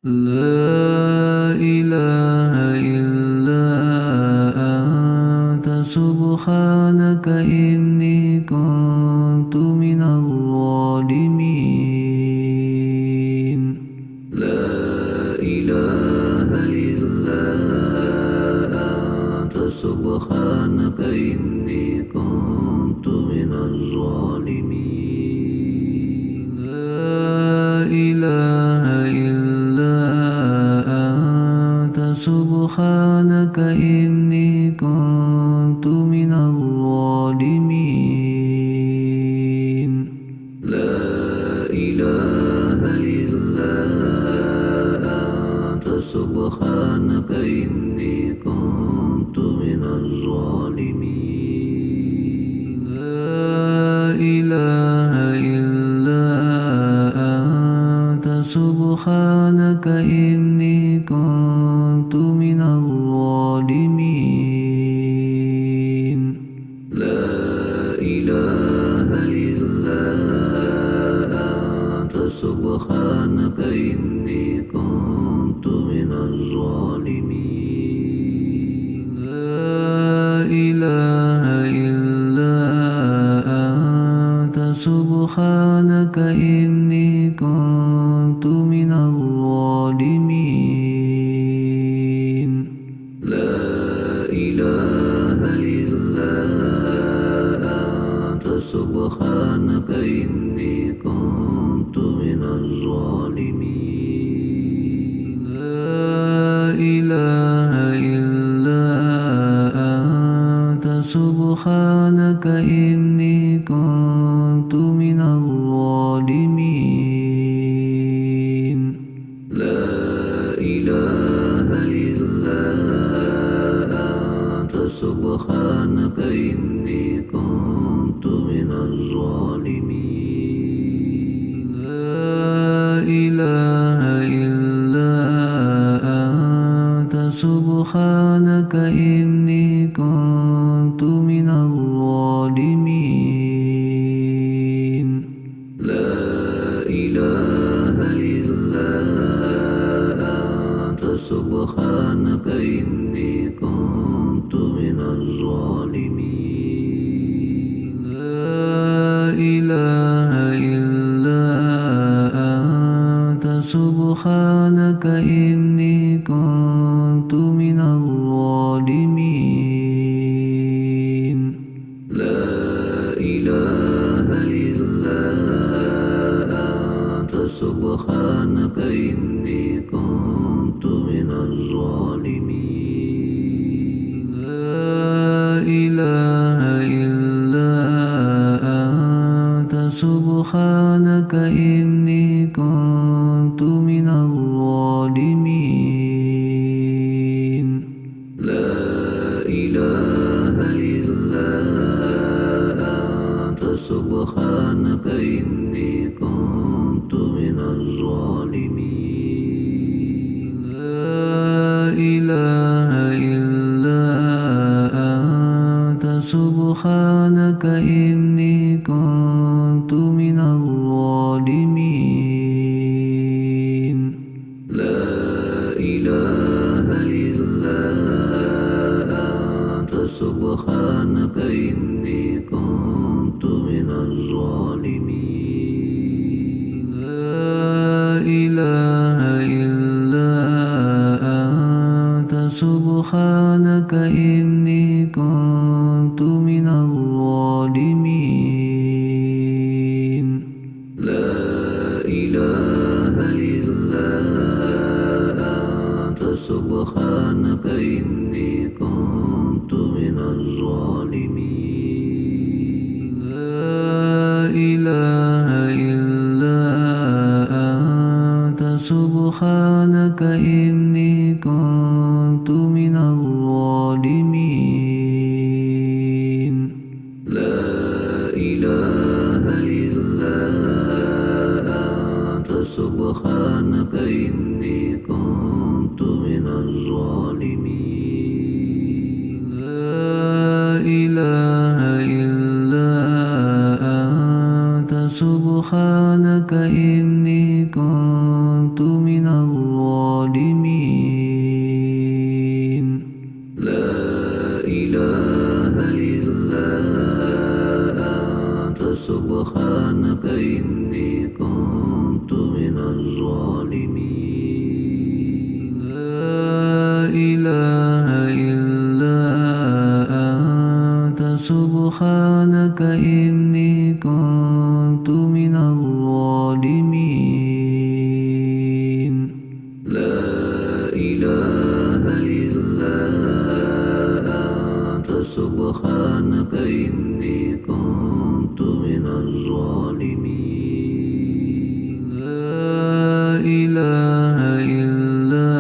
لا إله إلا أنت سبحانك إني كنت من الظالمين. لا إله إلا أنت سبحانك إني كنت من الظالمين. لا إله إلا أنت سبحانك إني كنت من الظالمين. لا إله إلا أنت سبحانك إني كنت من الظالمين. لا إله إلا أنت سبحانك إني كنت من الظالمين. لا إله إلا أنت سبحانك إني كنت من الظالمين. لا إله إلا أنت سبحانك إني كنت من الظالمين. لا إله إلا أنت سبحانك إني كنت من الظالمين. لا إله إلا أنت سبحانك إني كنت من الظالمين. لا إله إلا أنت سبحانك إني كنت من الظالمين. لا إله إلا أنت سبحانك إني كنت من الظالمين. لا إله إلا أنت سبحانك إني كنت من الظالمين. لا إله إلا أنت سبحانك إني كنت من الظالمين. لا إله إلا أنت سبحانك إني كنت من الظالمين. لا إله إلا أنت سبحانك إني كنت من الظالمين. لا إله إلا أنت سبحانك إني كنت من الظالمين. لا إله إلا أنت سبحانك إني كنت من الظالمين. لا إله إلا أنت سبحانك إني كنت من الظالمين. لا إله إلا أنت سبحانك إني كنت من الظالمين. لا إله إلا أنت سبحانك إني كنت من الظالمين. لا إله إلا أنت سبحانك إني كنت من الظالمين. لا إله إلا أنت سبحانك إني كنت من الظالمين. لا إله إلا أنت سبحانك إني كنت من الظالمين. الظالمين لا إله إلا أنت سبحانك إني كنت من الظالمين لا إله إلا أنت سبحانك إني كنت من الظالمين لا إله إلا أنت سبحانك إني كنت من الظالمين لا إله إلا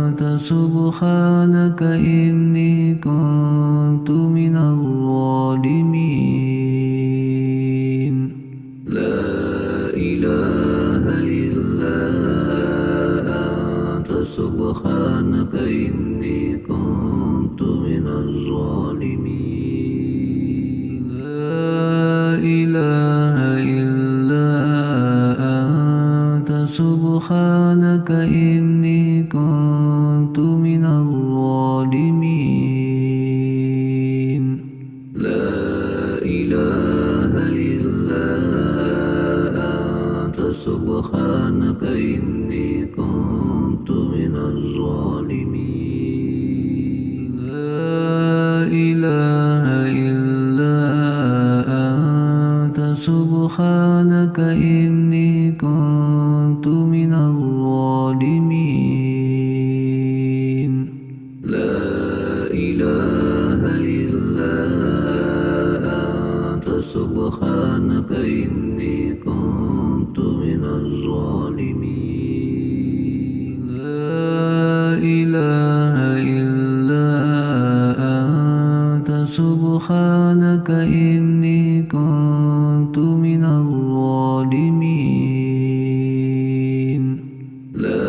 أنت سبحانك إني كنت من الظالمين لا إله إلا أنت سبحانك إني كنت من الظالمين لا إله إلا أنت سبحانك إني كنت من الظالمين لا إله إلا أنت سبحانك إني كنت من الظالمين لا إله إلا أنت سبحانك إني كنت من الظالمين لا إله إلا أنت سبحانك إني كنت من الظالمين لا إله إلا أنت سبحانك إني كنت من الظالمين لا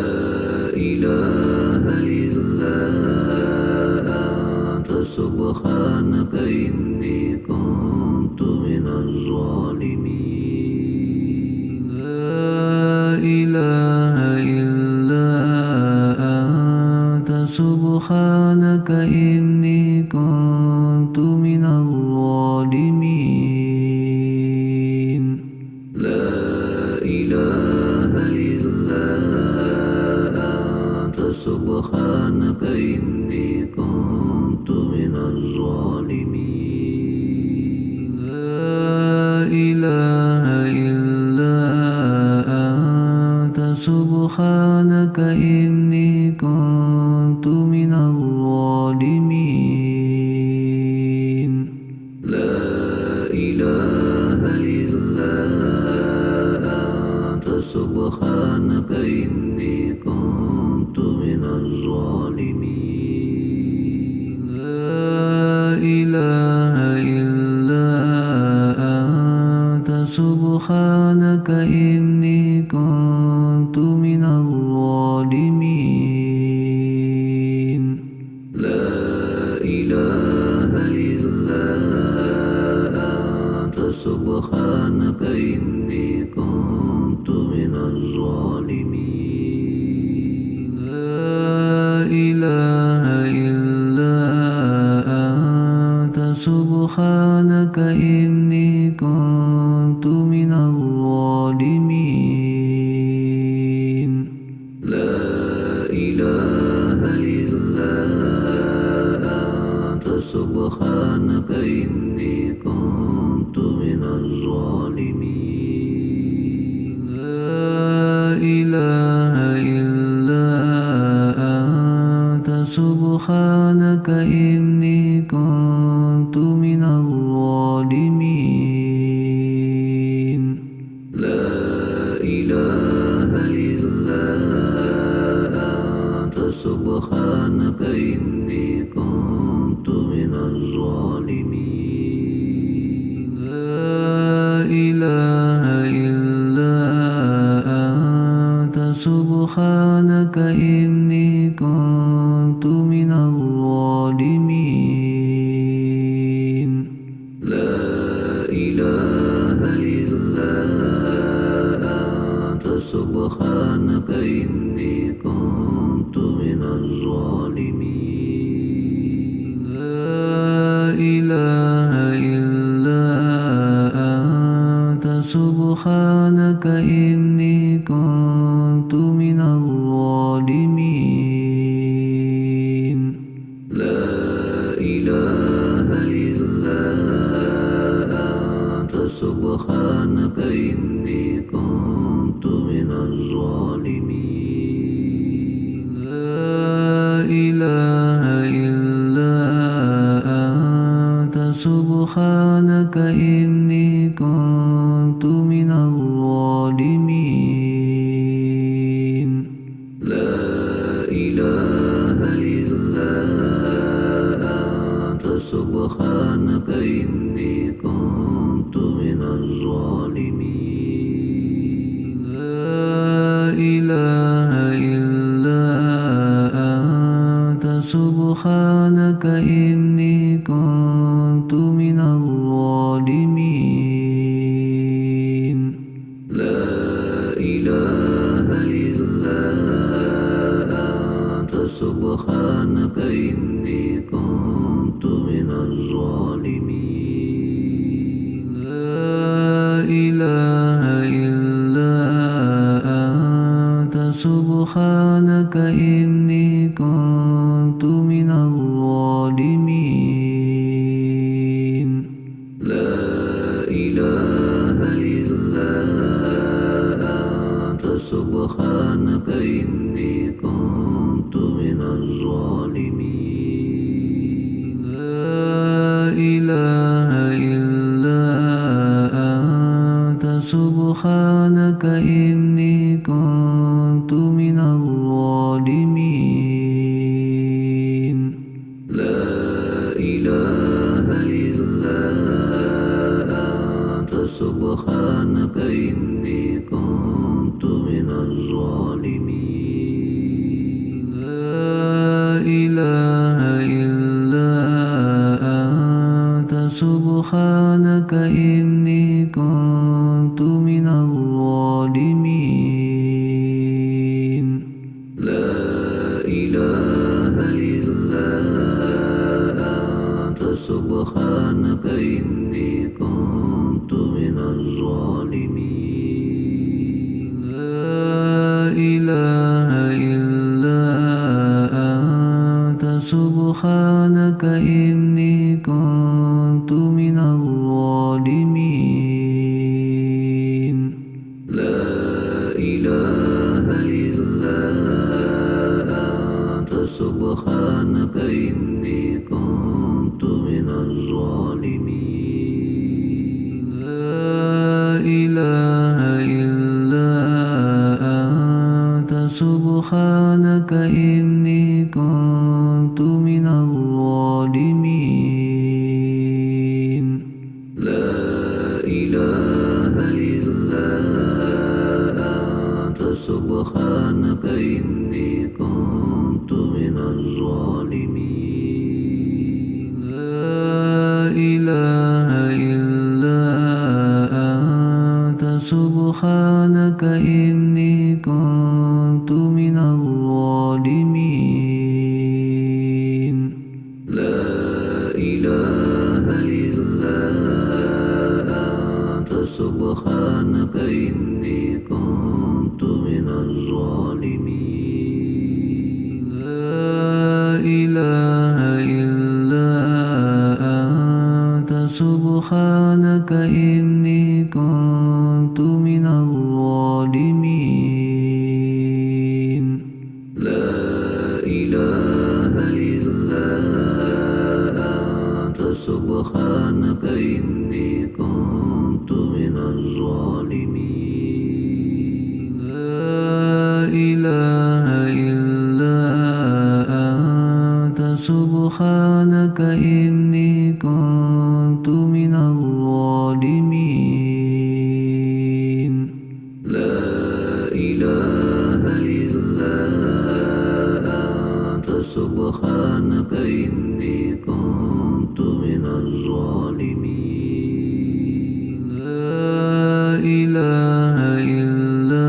إله إلا أنت سبحانك إني كنت من الظالمين لا إله إلا أنت سبحانك إني كنت من الظالمين لا إله إلا أنت سبحانك إني كنت من الظالمين لا إله إلا أنت سبحانك إني كنت من الظالمين لا إله إلا أنت سبحانك إني كنت من الظالمين لا إله إلا أنت سبحانك إني كنت من الظالمين لا إله إلا أنت سبحانك إني كنت من الظالمين لا إله إلا أنت سبحانك إني كنت من الظالمين لا إله إلا أنت سبحانك إني كنت من الظالمين لا إله إلا أنت سبحانك إني كنت من الظالمين لا إله إلا أنت سبحانك إني كنت من الظالمين لا إله إلا أنت سبحانك إني كنت من الظالمين لا إله إلا أنت سبحانك سبحانك إني كنت من الظالمين لا إله إلا أنت سبحانك إني كنت من الظالمين لا إله إلا أنت سبحانك إني كنت من الظالمين لا إله إلا أنت سبحانك إني كنت من الظالمين لا إله إلا أنت سبحانك إني كنت من الظالمين لا إله إلا أنت سبحانك إني كنت من الظالمين لا إله إلا أنت سبحانك إني كنت من الظالمين لا إله إلا أنت سبحانك إني كنت من الظالمين لا إله إلا أنت سبحانك إني كنت من الظالمين لا إله إلا أنت سبحانك إني كنت من الظالمين لا إله إلا أنت سبحانك إني كنت من الظالمين لا إله إلا أنت سبحانك إني كنت من الظالمين لا إله إلا أنت سبحانك إني كنت من الظالمين لا إله إلا أنت سبحانك إني كنت من الظالمين لا إله إلا أنت سبحانك إني كنت من الظالمين لا إله إلا أنت سبحانك إني كنت من الظالمين لا إله إلا أنت سبحانك إني كنت من الظالمين لا إله إلا أنت سبحانك إني كنت من الظالمين لا إله إلا أنت سبحانك إني كنت من الظالمين لا إله إلا أنت سبحانك إني كنت من الظالمين لا إله إلا أنت سبحانك إني كنت من الظالمين لا إله إلا أنت سبحانك إني كنت من الظالمين لا إله إلا أنت سبحانك إني كنت من الظالمين لا إله إلا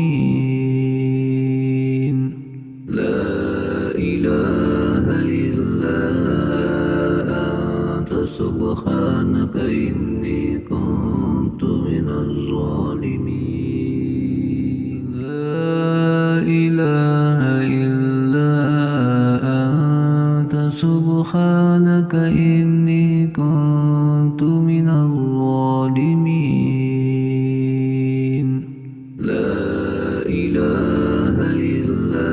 الظالمين لا إله إلا أنت سبحانك إني كنت من الظالمين لا إله إلا أنت سبحانك إني كنت من الظالمين لا إله إلا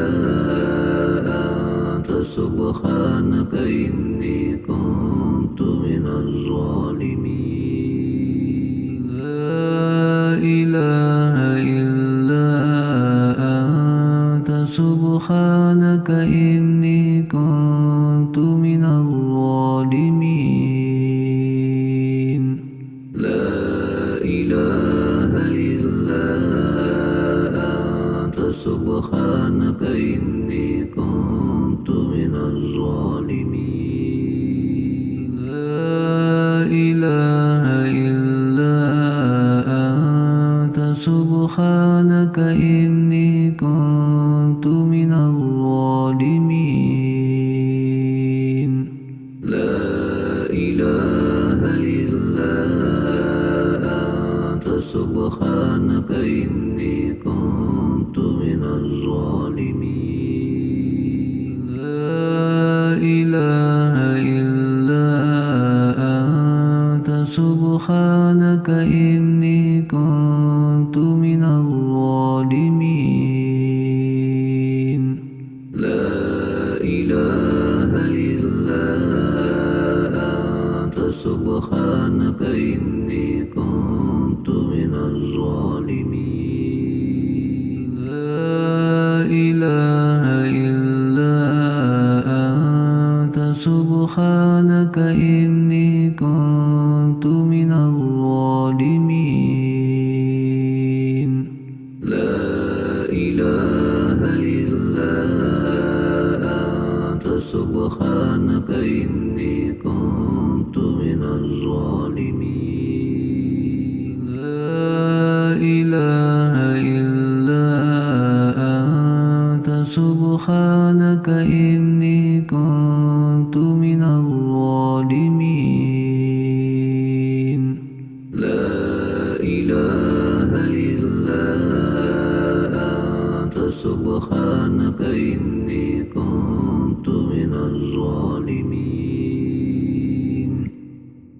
أنت سبحانك إني كنت من الظالمين لا إله إلا أنت سبحانك إني كنت من الظالمين سبحانك إني كنت من الظالمين لا إله إلا أنت سبحانك إني كنت من الظالمين لا إله إلا أنت سبحانك إني كنت من الظالمين لا إله إلا أنت سبحانك إني كنت من الظالمين لا إله إلا أنت سبحانك إني كنت من الظالمين لا إله إلا أنت سبحانك إني كنت من الظالمين لا إله إلا أنت سبحانك إني كنت من الظالمين لا إله إلا أنت سبحانك إني كنت من الظالمين لا إله إلا أنت سبحانك إني كنت